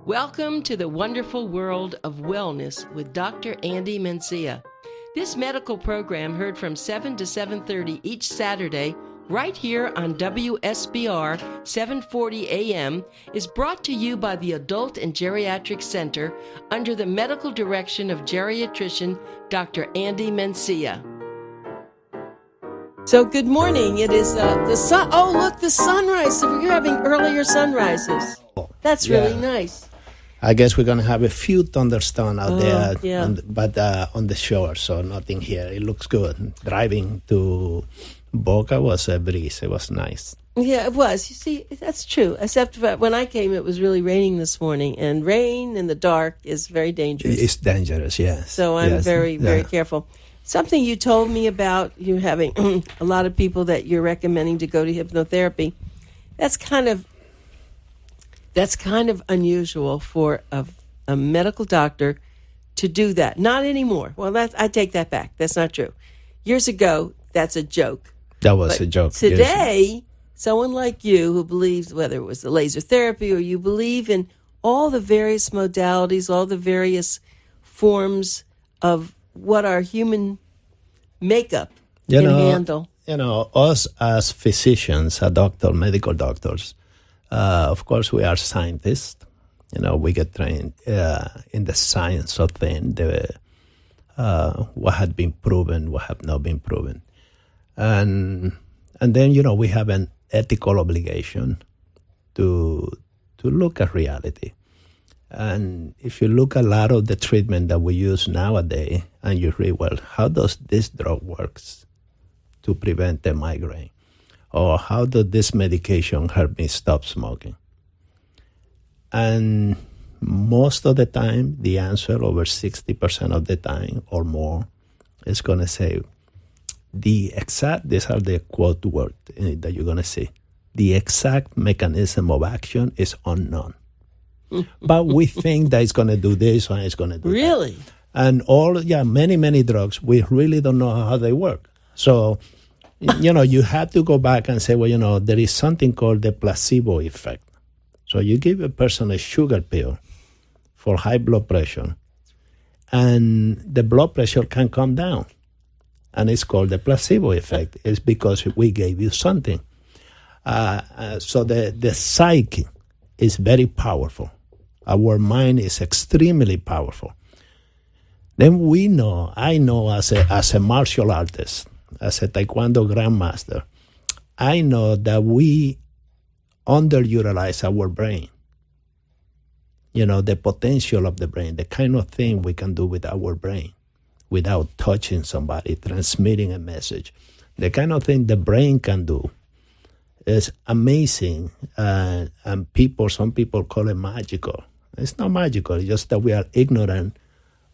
Welcome to the wonderful world of wellness with Dr. Andy Mencia. This medical program heard from 7 to 7:30 each Saturday right here on WSBR 740 AM is brought to you by the Adult and Geriatric Center under the medical direction of geriatrician Dr. Andy Mencia. So good morning. It is the sun. Oh, look, the sunrise. So you're having earlier sunrises. That's really nice. I guess we're going to have a few thunderstorms out there, yeah. but on the shore, so nothing here. It looks good. Driving to Boca was a breeze. It was nice. Yeah, it was. You see, that's true. Except for when I came, it was really raining this morning, and rain in the dark is very dangerous. It's dangerous, yes. So I'm very careful. Something you told me about you having a lot of people that you're recommending to go to hypnotherapy. That's kind of unusual for a medical doctor to do that. Not anymore. Well, I take that back. That's not true. Years ago, that's a joke. That was a joke. Today, someone like you who believes, whether it was the laser therapy or you believe in all the various modalities, all the various forms of what our human makeup can handle. Us as physicians, medical doctors, of course, we are scientists. We get trained in the science of things, what had been proven, what have not been proven. And then, we have an ethical obligation to look at reality. And if you look at a lot of the treatment that we use nowadays, and you read, well, how does this drug works to prevent the migraine? Or how does this medication help me stop smoking? And most of the time, the answer, over 60% of the time or more, is going to say, these are the quote words that you're going to see. The exact mechanism of action is unknown. But we think that it's going to do this or it's going to do that. Really? And many drugs, we really don't know how they work. So, you have to go back and say, well, there is something called the placebo effect. So you give a person a sugar pill for high blood pressure, and the blood pressure can come down. And it's called the placebo effect. It's because we gave you something. So the psyche is very powerful. Our mind is extremely powerful. Then I know as a martial artist, as a Taekwondo grandmaster, I know that we underutilize our brain. The potential of the brain, the kind of thing we can do with our brain without touching somebody, transmitting a message. The kind of thing the brain can do is amazing. And some people call it magical. It's not magical. It's just that we are ignorant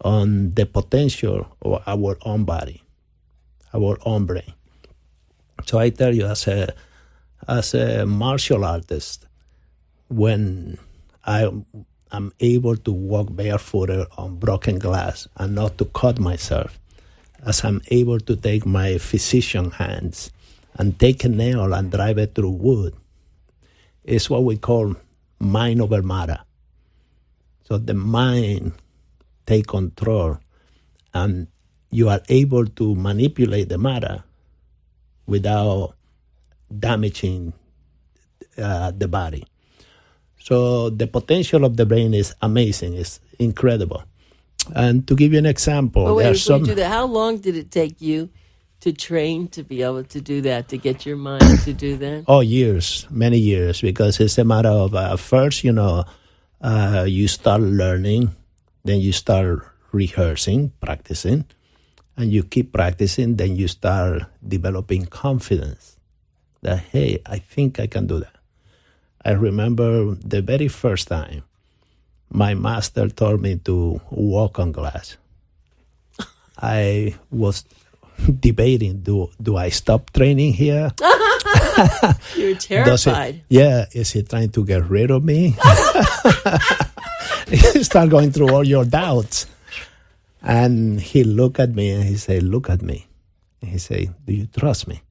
on the potential of our own body, our own brain. So I tell you, as a martial artist, when I'm able to walk barefooted on broken glass and not to cut myself, as I'm able to take my physician hands and take a nail and drive it through wood, it's what we call mind over matter. So the mind take control, and you are able to manipulate the matter without damaging the body. So the potential of the brain is amazing. It's incredible. And to give you an example, before you do that, how long did it take you to train to be able to do that, to get your mind to do that? Oh, years, many years, because it's a matter of first, you start learning, then you start rehearsing, practicing, and you keep practicing, then you start developing confidence that, hey, I think I can do that. I remember the very first time my master told me to walk on glass. I was debating, do I stop training here? You're terrified. Is he trying to get rid of me? You start going through all your doubts. And he looked at me and he said, look at me. And he said, do you trust me?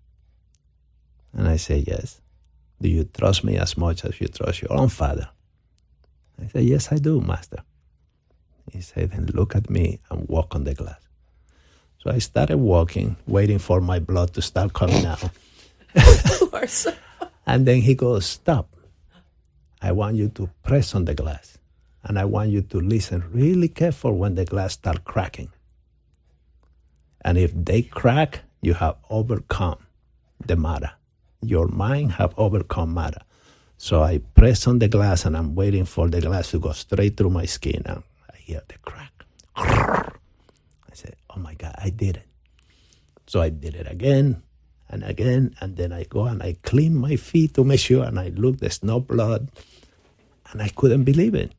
And I said, yes. Do you trust me as much as you trust your own father? I said, yes, I do, master. He said, then look at me and walk on the glass. So I started walking, waiting for my blood to start coming out. Of course. And then he goes, stop. I want you to press on the glass. And I want you to listen really careful when the glass starts cracking. And if they crack, you have overcome the matter. Your mind have overcome matter. So I press on the glass and I'm waiting for the glass to go straight through my skin. And I hear the crack. I said, oh my God, I did it. So I did it again and again. And then I go and I clean my feet to make sure. And I look, there's no blood. And I couldn't believe it.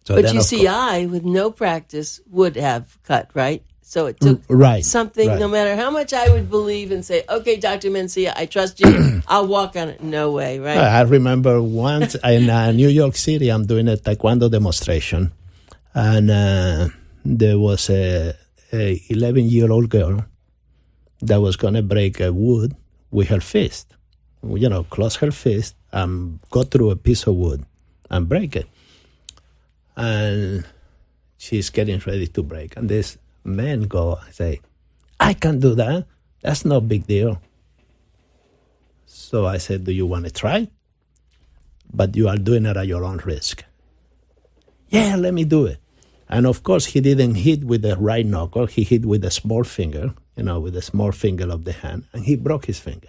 So but you see, I, with no practice, would have cut, right? So it took something, no matter how much I would believe and say, okay, Dr. Mencia, I trust you, I'll walk on it. No way, right? I remember once in New York City, I'm doing a taekwondo demonstration. And there was a 11-year-old girl that was going to break a wood with her fist. You know, close her fist and go through a piece of wood and break it. And she's getting ready to break. And this man go and say, I can do that. That's no big deal. So I said, do you want to try? But you are doing it at your own risk. Yeah, let me do it. And of course, he didn't hit with the right knuckle. He hit with the small finger, you know, with the small finger of the hand. And he broke his finger.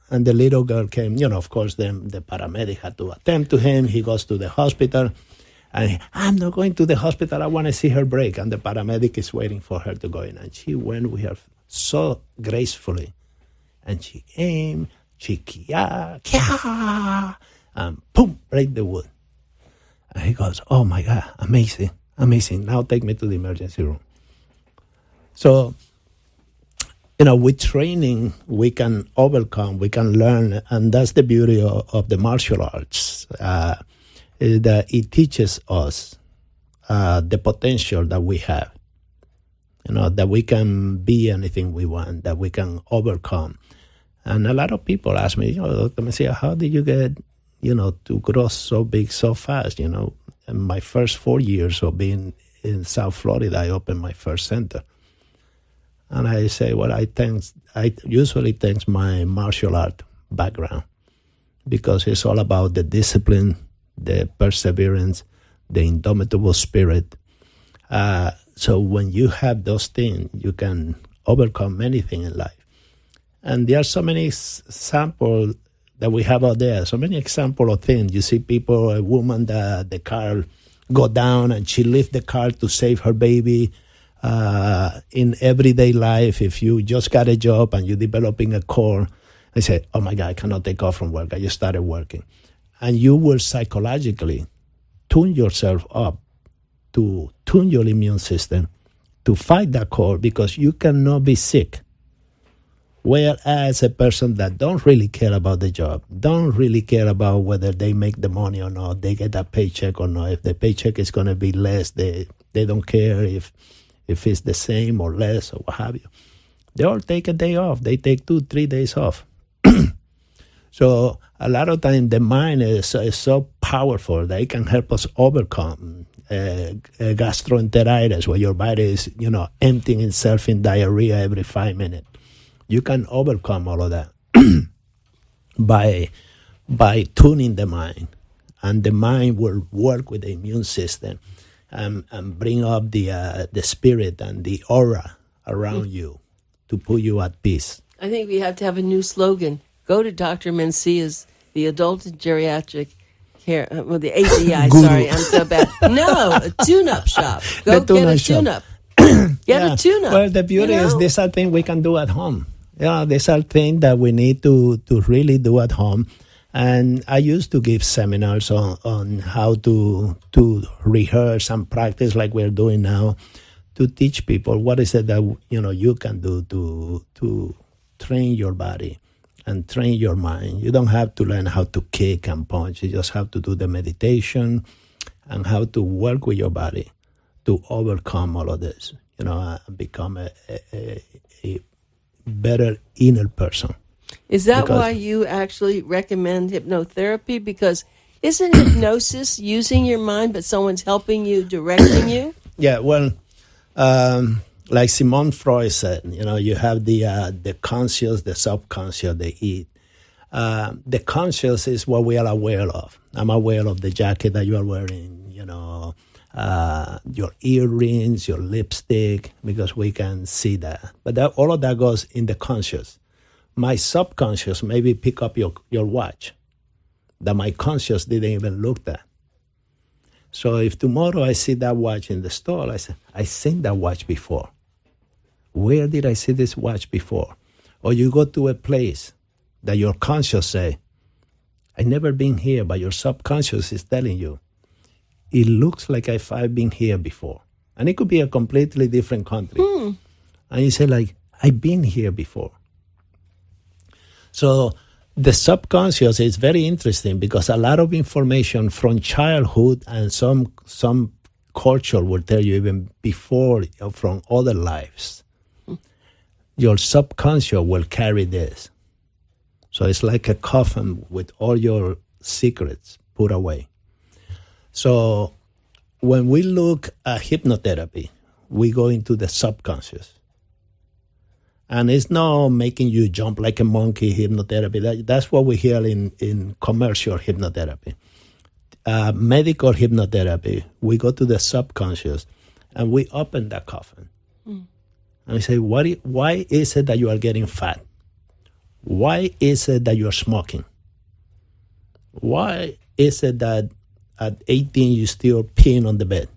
And the little girl came, you know, of course, then the paramedic had to attend to him. He goes to the hospital. And I'm not going to the hospital. I want to see her break. And the paramedic is waiting for her to go in. And she went with her so gracefully. And she aimed, she kia, and boom, break the wood. And he goes, oh my God, amazing, amazing. Now take me to the emergency room. So, you know, with training, we can overcome, we can learn. And that's the beauty of the martial arts. Is that it teaches us the potential that we have, you know, that we can be anything we want, that we can overcome. And a lot of people ask me, you know, Dr. Mencia, how did you get, you know, to grow so big so fast? You know, in my first 4 years of being in South Florida, I opened my first center. And I say, well, I usually thank my martial art background, because it's all about the discipline, the perseverance, the indomitable spirit. So when you have those things, you can overcome anything in life. And there are so many examples that we have out there, so many examples of things. You see people, a woman that the car go down and she lift the car to save her baby. In everyday life, if you just got a job and you're developing a core, I say, oh my God, I cannot take off from work. I just started working. And you will psychologically tune yourself up to tune your immune system to fight that core, because you cannot be sick. Whereas a person that don't really care about the job, don't really care about whether they make the money or not, they get a paycheck or not, if the paycheck is going to be less, they don't care if it's the same or less or what have you. They all take a day off. They take 2-3 days off. So a lot of times the mind is so powerful that it can help us overcome gastroenteritis, where your body is, you know, emptying itself in diarrhea every 5 minutes. You can overcome all of that by tuning the mind, and the mind will work with the immune system and bring up the spirit and the aura around you to put you at peace. I think we have to have a new slogan. Go to Dr. Mencia's, the Adult and Geriatric Care, the AGI, sorry, I'm so bad. No, a tune-up shop. Go get a tune-up. Get a tune-up. Well, the beauty is these are things we can do at home. Yeah, these are things that we need to really do at home. And I used to give seminars on how to rehearse and practice like we're doing now, to teach people what is it that, you know, you can do to train your body and train your mind. You don't have to learn how to kick and punch. You just have to do the meditation and how to work with your body to overcome all of this, you know, and become a better inner person. Is that Because- why you actually recommend hypnotherapy? Because isn't hypnosis using your mind, but someone's helping you, directing you? Yeah, well, like Simone Freud said, you have the conscious, the subconscious, the id. The conscious is what we are aware of. I'm aware of the jacket that you are wearing, your earrings, your lipstick, because we can see that. But all of that goes in the conscious. My subconscious maybe pick up your watch that my conscious didn't even look at. So if tomorrow I see that watch in the store, I say, I seen that watch before. Where did I see this watch before? Or you go to a place that your conscious say, I never been here, but your subconscious is telling you, it looks like I've been here before. And it could be a completely different country. And you say like, I've been here before. So the subconscious is very interesting because a lot of information from childhood and some culture will tell you even before from other lives. Your subconscious will carry this. So it's like a coffin with all your secrets put away. So when we look at hypnotherapy, we go into the subconscious. And it's not making you jump like a monkey hypnotherapy. That's what we hear in commercial hypnotherapy. Medical hypnotherapy, we go to the subconscious and we open that coffin. And we say, why is it that you are getting fat? Why is it that you're smoking? Why is it that at 18 you still peeing on the bed?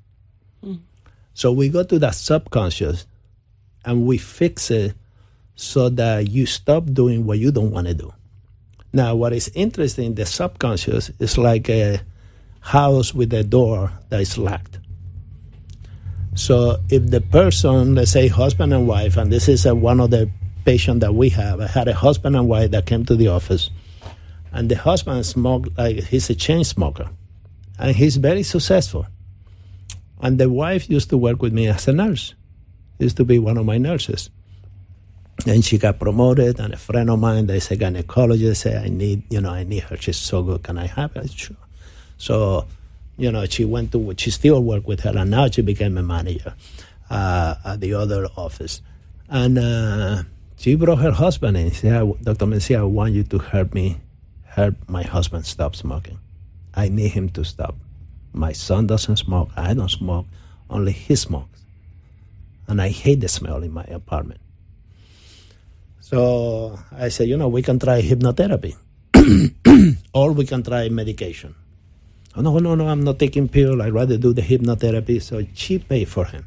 So we go to that subconscious and we fix it so that you stop doing what you don't want to do. Now, what is interesting, the subconscious is like a house with a door that is locked. So if the person, let's say husband and wife, and this is one of the patients that we have, I had a husband and wife that came to the office, and the husband smoked, like he's a chain smoker, and he's very successful. And the wife used to work with me as a nurse, used to be one of my nurses. And she got promoted, and a friend of mine that is a gynecologist said, I need her. She's so good. Can I have her? Sure. So, she still worked with her, and now she became a manager at the other office. And she brought her husband in. She said, Dr. Mencia, I want you to help my husband stop smoking. I need him to stop. My son doesn't smoke. I don't smoke. Only he smokes. And I hate the smell in my apartment. So I said, we can try hypnotherapy or we can try medication. Oh, no, I'm not taking pills. I'd rather do the hypnotherapy. So she paid for him.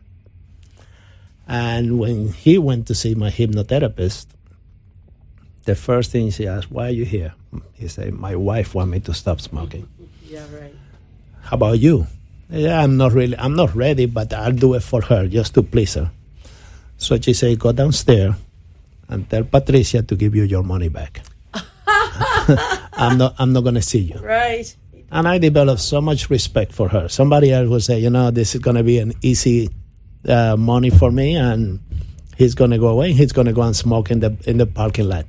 And when he went to see my hypnotherapist, the first thing she asked, why are you here? He said, my wife wants me to stop smoking. Yeah, right. How about you? Yeah, I'm not ready, but I'll do it for her just to please her. So she said, go downstairs and tell Patricia to give you your money back. I'm not going to see you. Right. And I developed so much respect for her. Somebody else would say, this is going to be an easy money for me, and he's going to go away. He's going to go and smoke in the parking lot.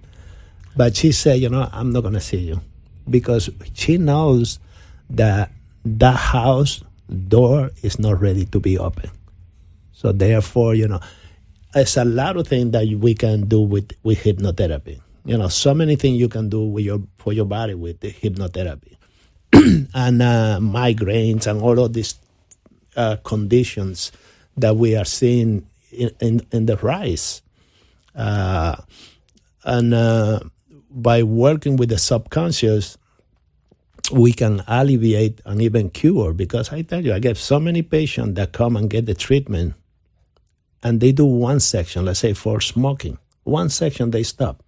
But she said, I'm not going to see you, because she knows that house door is not ready to be open. So therefore, it's a lot of things that we can do with hypnotherapy. So many things you can do for your body with the hypnotherapy. And migraines and all of these conditions that we are seeing in the rise. And by working with the subconscious, we can alleviate and even cure. Because I tell you, I get so many patients that come and get the treatment, and they do one section, let's say for smoking. One section, they stop.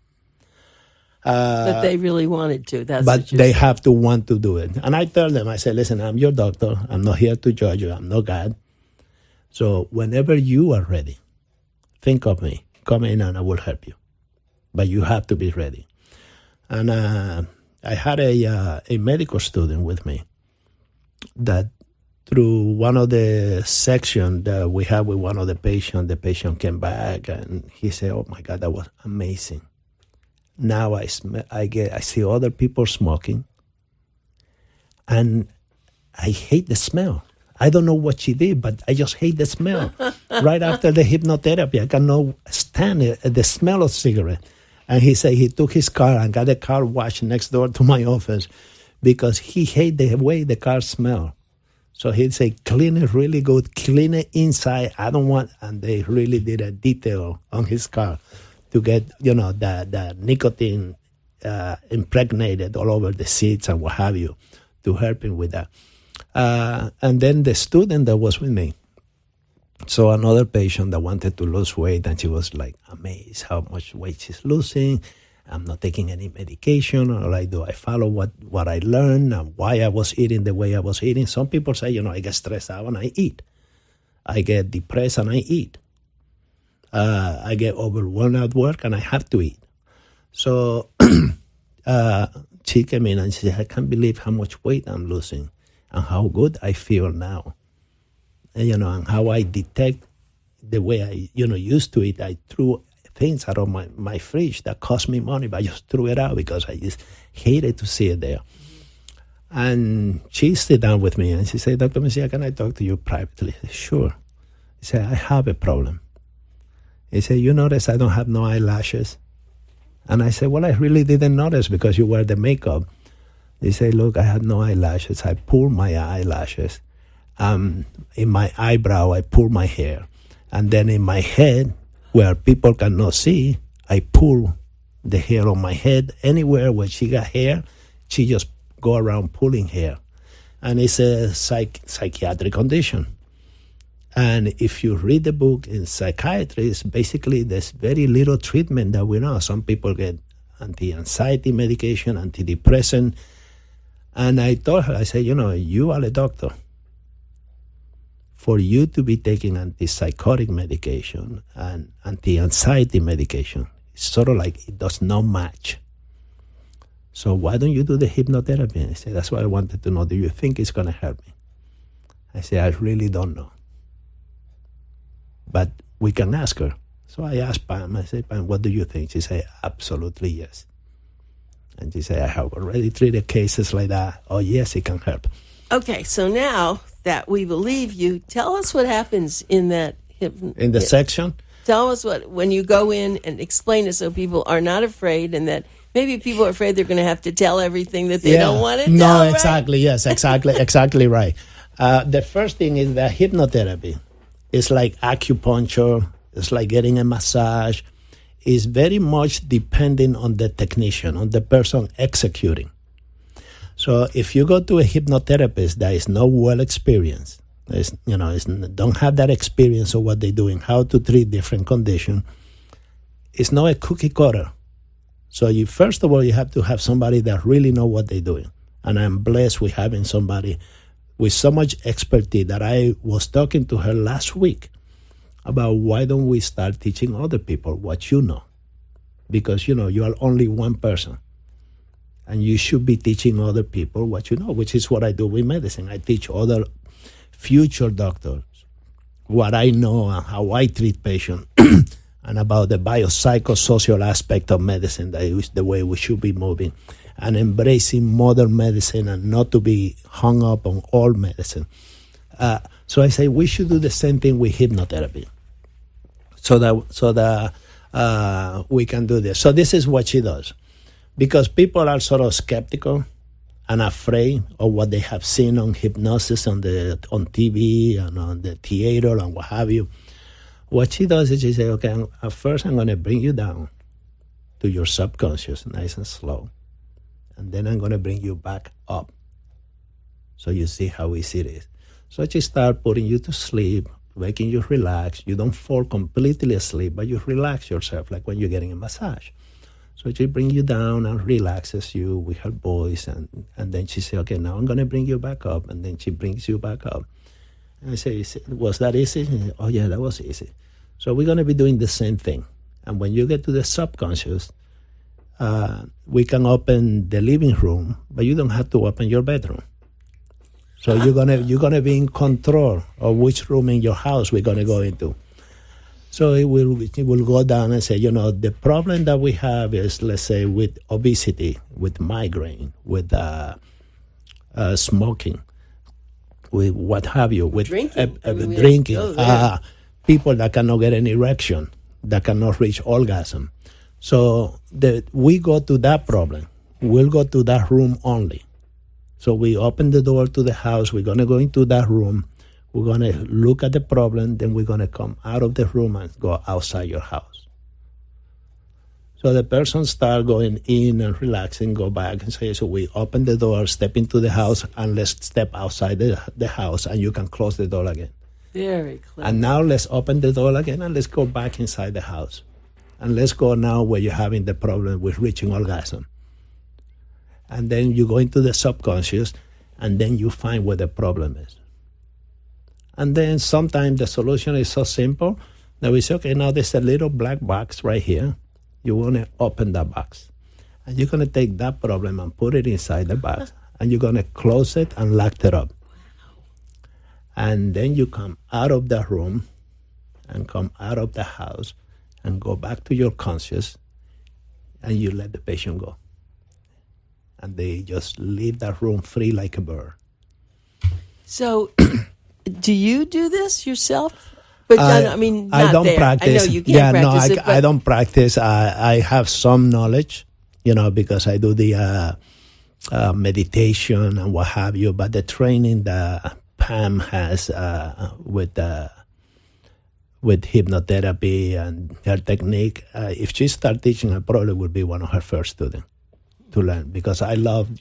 But they really wanted to. But they have to want to do it. And I tell them, I say, listen, I'm your doctor. I'm not here to judge you. I'm not God. So whenever you are ready, think of me. Come in and I will help you. But you have to be ready. And I had a medical student with me that through one of the sections that we had with one of the patient came back and he said, oh my God, that was amazing. Now I see other people smoking, and I hate the smell. I don't know what she did, but I just hate the smell. Right after the hypnotherapy, I cannot stand the smell of cigarette. And he said he took his car and got a car wash next door to my office because he hated the way the car smelled. So he'd say, clean it really good, clean it inside. I don't want, and they really did a detail on his car to get, the nicotine impregnated all over the seats and what have you, to help him with that. And then the student that was with me, so another patient that wanted to lose weight, and she was like amazed how much weight she's losing. I'm not taking any medication. All I do, I follow what I learned and why I was eating the way I was eating. Some people say, I get stressed out and I eat. I get depressed and I eat. I get overwhelmed at work and I have to eat. So she came in and she said, I can't believe how much weight I'm losing and how good I feel now. And how I detect the way I, used to eat. I threw things out of my fridge that cost me money, but I just threw it out because I just hated to see it there. And she sat down with me and she said, Dr. Mencia, can I talk to you privately? I said, sure. He said, I have a problem. He said, you notice I don't have no eyelashes? And I said, well, I really didn't notice because you wear the makeup. He said, look, I had no eyelashes. I pulled my eyelashes. In my eyebrow, I pull my hair. And then in my head, where people cannot see, I pull the hair on my head. Anywhere where she got hair, she just go around pulling hair. And it's a psychiatric condition. And if you read the book in psychiatry, it's basically there's very little treatment that we know. Some people get anti-anxiety medication, antidepressant. And I told her, I said, you are a doctor. For you to be taking antipsychotic medication and anti-anxiety medication, it's sort of like it does not match. So why don't you do the hypnotherapy? And I said, that's what I wanted to know. Do you think it's going to help me? I said, I really don't know. But we can ask her. So I asked Pam, I said, Pam, what do you think? She said, absolutely yes. And she said, I have already treated cases like that. Oh, yes, it can help. Okay, so now that we believe you, tell us what happens in that in the section. Tell us when you go in and explain it so people are not afraid, and that maybe people are afraid they're going to have to tell everything that they don't want to tell. No, right? exactly. Yes, exactly right. The first thing is that hypnotherapy is like acupuncture. It's like getting a massage. It's very much depending on the technician, on the person executing. So if you go to a hypnotherapist that is not well experienced, don't have that experience of what they're doing, how to treat different conditions, it's not a cookie cutter. So first of all, you have to have somebody that really know what they're doing. And I'm blessed with having somebody with so much expertise that I was talking to her last week about why don't we start teaching other people what you know? Because, you are only one person. And you should be teaching other people what you know, which is what I do with medicine. I teach other future doctors what I know and how I treat patients and about the biopsychosocial aspect of medicine, that is the way we should be moving and embracing modern medicine and not to be hung up on old medicine. So I say we should do the same thing with hypnotherapy so that we can do this. So this is what she does. Because people are sort of skeptical and afraid of what they have seen on hypnosis on TV and on the theater and what have you. What she does is she says, okay, at first I'm going to bring you down to your subconscious, nice and slow. And then I'm going to bring you back up so you see how easy it is. So she starts putting you to sleep, making you relax. You don't fall completely asleep, but you relax yourself like when you're getting a massage. So she brings you down and relaxes you with her voice. And then she says, okay, now I'm going to bring you back up. And then she brings you back up. And I say, was that easy? Said, oh, yeah, that was easy. So we're going to be doing the same thing. And when you get to the subconscious, we can open the living room, but you don't have to open your bedroom. So you're gonna be in control of which room in your house we're going to go into. So it will go down and say, the problem that we have is, let's say, with obesity, with migraine, with smoking, with what have you, with Drinking. drinking, people that cannot get an erection, that cannot reach orgasm. So we go to that problem. We'll go to that room only. So we open the door to the house. We're going to go into that room. We're going to look at the problem. Then we're going to come out of the room and go outside your house. So the person start going in and relaxing, go back and say, so we open the door, step into the house, and let's step outside the house, and you can close the door again. Very clever. And now let's open the door again, and let's go back inside the house. And let's go now where you're having the problem with reaching orgasm. And then you go into the subconscious, and then you find where the problem is. And then sometimes the solution is so simple that we say, okay, now there's a little black box right here. You want to open that box. And you're going to take that problem and put it inside the box. And you're going to close it and lock it up. And then you come out of the room and come out of the house and go back to your conscious, and you let the patient go. And they just leave that room free like a bird. So, do you do this yourself? But I mean, not I don't there. practice. I know you can't practice it. I don't practice. I have some knowledge, because I do the meditation and what have you. But the training that Pam has with hypnotherapy and her technique, if she start teaching, I probably would be one of her first students to learn, because I love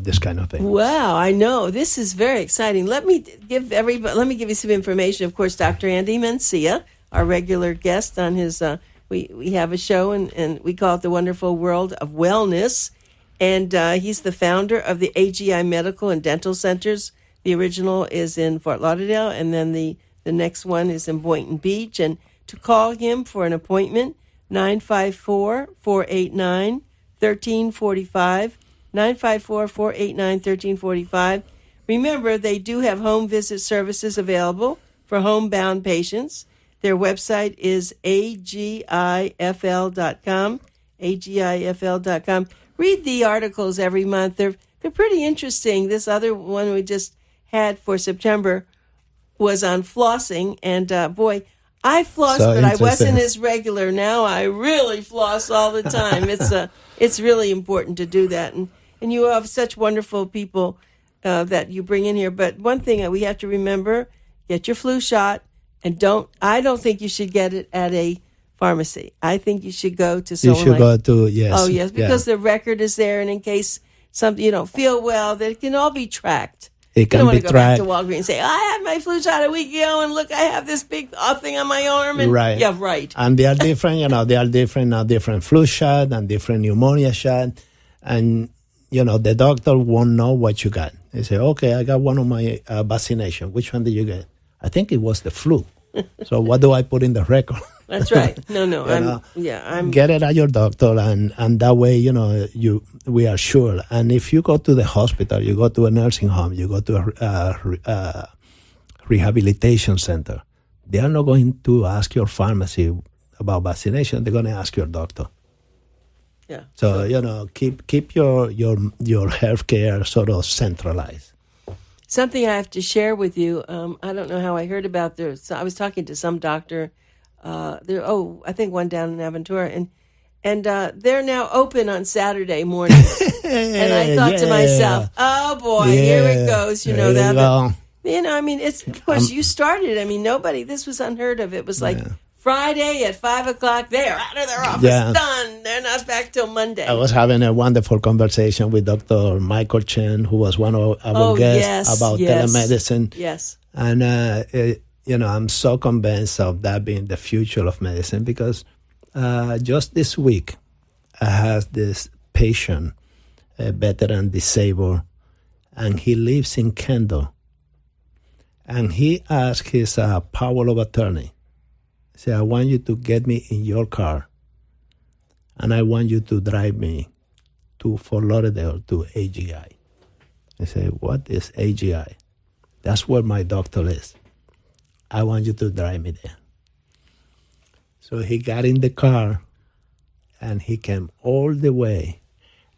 this kind of thing. Wow, I know. This is very exciting. Let me give you some information. Of course, Dr. Andy Mencia, our regular guest on his, we have a show and we call it The Wonderful World of Wellness. And he's the founder of the AGI Medical and Dental Centers. The original is in Fort Lauderdale, and then the next one is in Boynton Beach. And to call him for an appointment, 954-489-1345, 954-489-1345. Remember, they do have home visit services available for homebound patients. Their website is agifl.com, agifl.com. Read the articles every month. They're pretty interesting. This other one we just had for September was on flossing, and boy, I floss, but I wasn't as regular. Now I really floss all the time. It's really important to do that, and you have such wonderful people that you bring in here. But one thing that we have to remember: get your flu shot, and I don't think you should get it at a pharmacy. I think you should go to someone. You should go to, yes. Oh yes, because the record is there, and in case something you don't feel well, that it can all be tracked. It can be tracked. You don't want to go back to Walgreens and say, I had my flu shot a week ago, and look, I have this big thing on my arm. And, right. Yeah, right. And they are different, different flu shot and different pneumonia shot. And, the doctor won't know what you got. They say, okay, I got one of my vaccination. Which one did you get? I think it was the flu. So what do I put in the record? That's right. No, I'm get it at your doctor, and that way, we are sure. And if you go to the hospital, you go to a nursing home, you go to a rehabilitation center, they are not going to ask your pharmacy about vaccination. They're going to ask your doctor. Yeah. So keep your healthcare sort of centralized. Something I have to share with you. I don't know how I heard about this. So I was talking to some doctor. I think one down in Aventura, and they're now open on Saturday mornings. And I thought to myself, oh boy, here it goes. It's of course you started. This was unheard of. It was like Friday at 5:00. They're out of their office. Done. They're not back till Monday. I was having a wonderful conversation with Dr. Michael Chen, who was one of our guests, about telemedicine. Yes. And I'm so convinced of that being the future of medicine, because just this week I had this patient, a veteran disabled, and he lives in Kendall. And he asked his power of attorney, he said, I want you to get me in your car, and I want you to drive me to Fort Lauderdale to AGI. I said, what is AGI? That's where my doctor is. I want you to drive me there. So he got in the car, and he came all the way.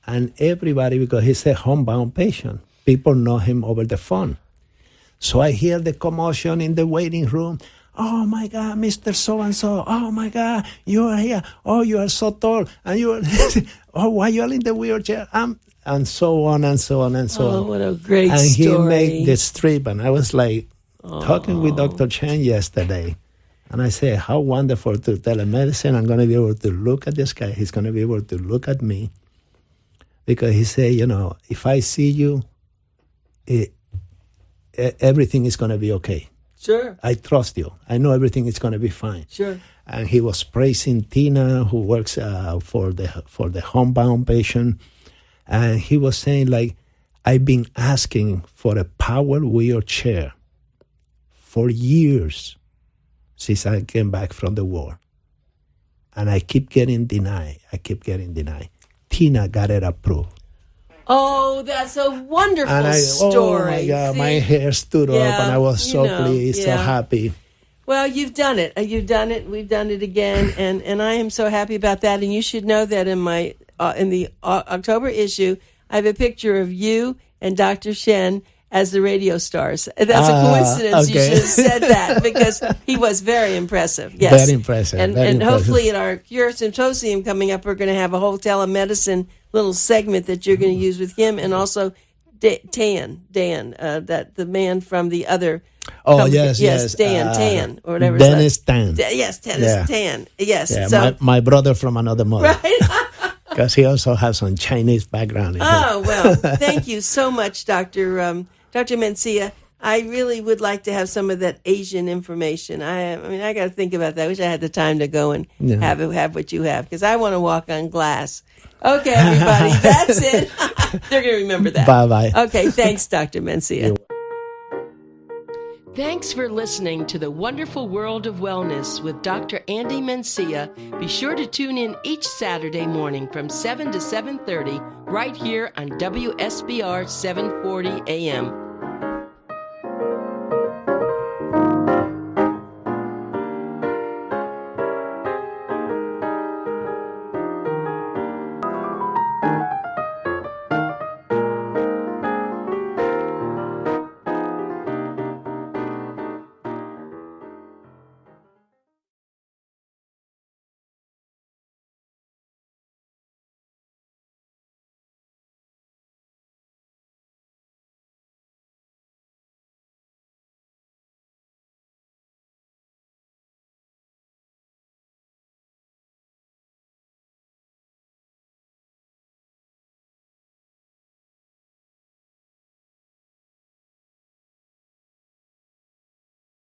And everybody, because he's a homebound patient, people know him over the phone. So I hear the commotion in the waiting room. Oh, my God, Mr. So-and-so. Oh, my God, you are here. Oh, you are so tall. And you are, oh, why you are in the wheelchair? And so on and so on and so on. Oh, what a great and story. And he made this trip. And I was like talking with Dr. Chen yesterday. And I said, how wonderful to telemedicine. I'm going to be able to look at this guy. He's going to be able to look at me. Because he said, if I see you, everything is going to be okay. Sure. I trust you. I know everything is going to be fine. Sure. And he was praising Tina, who works for the homebound patient. And he was saying, like, I've been asking for a power wheelchair for years since I came back from the war. And I keep getting denied. Tina got it approved. Oh, that's a wonderful story. Oh, my God, my hair stood up, and I was so pleased, so happy. Well, you've done it. You've done it. We've done it again, and I am so happy about that. And you should know that in my in the October issue, I have a picture of you and Dr. Shen as the radio stars. That's a coincidence. Okay. You should have said that because he was very impressive. Yes, very impressive. And hopefully at our Cure Symposium coming up, we're going to have a whole telemedicine little segment that you're going to use with him, and also Dan, that the man from the other. Oh, company. yes, Tan, or whatever. Dennis Tan. Tan. Yes. Yeah, so, my brother from another mother. Right. Because he also has some Chinese background. Oh, well, thank you so much, Dr. Mencia. I really would like to have some of that Asian information. I mean, I got to think about that. I wish I had the time to go and have what you have, because I want to walk on glass. Okay, everybody, that's it. They're going to remember that. Bye-bye. Okay, thanks, Dr. Mencia. Thanks for listening to The Wonderful World of Wellness with Dr. Andy Mencia. Be sure to tune in each Saturday morning from 7 to 7:30 right here on WSBR 740 AM.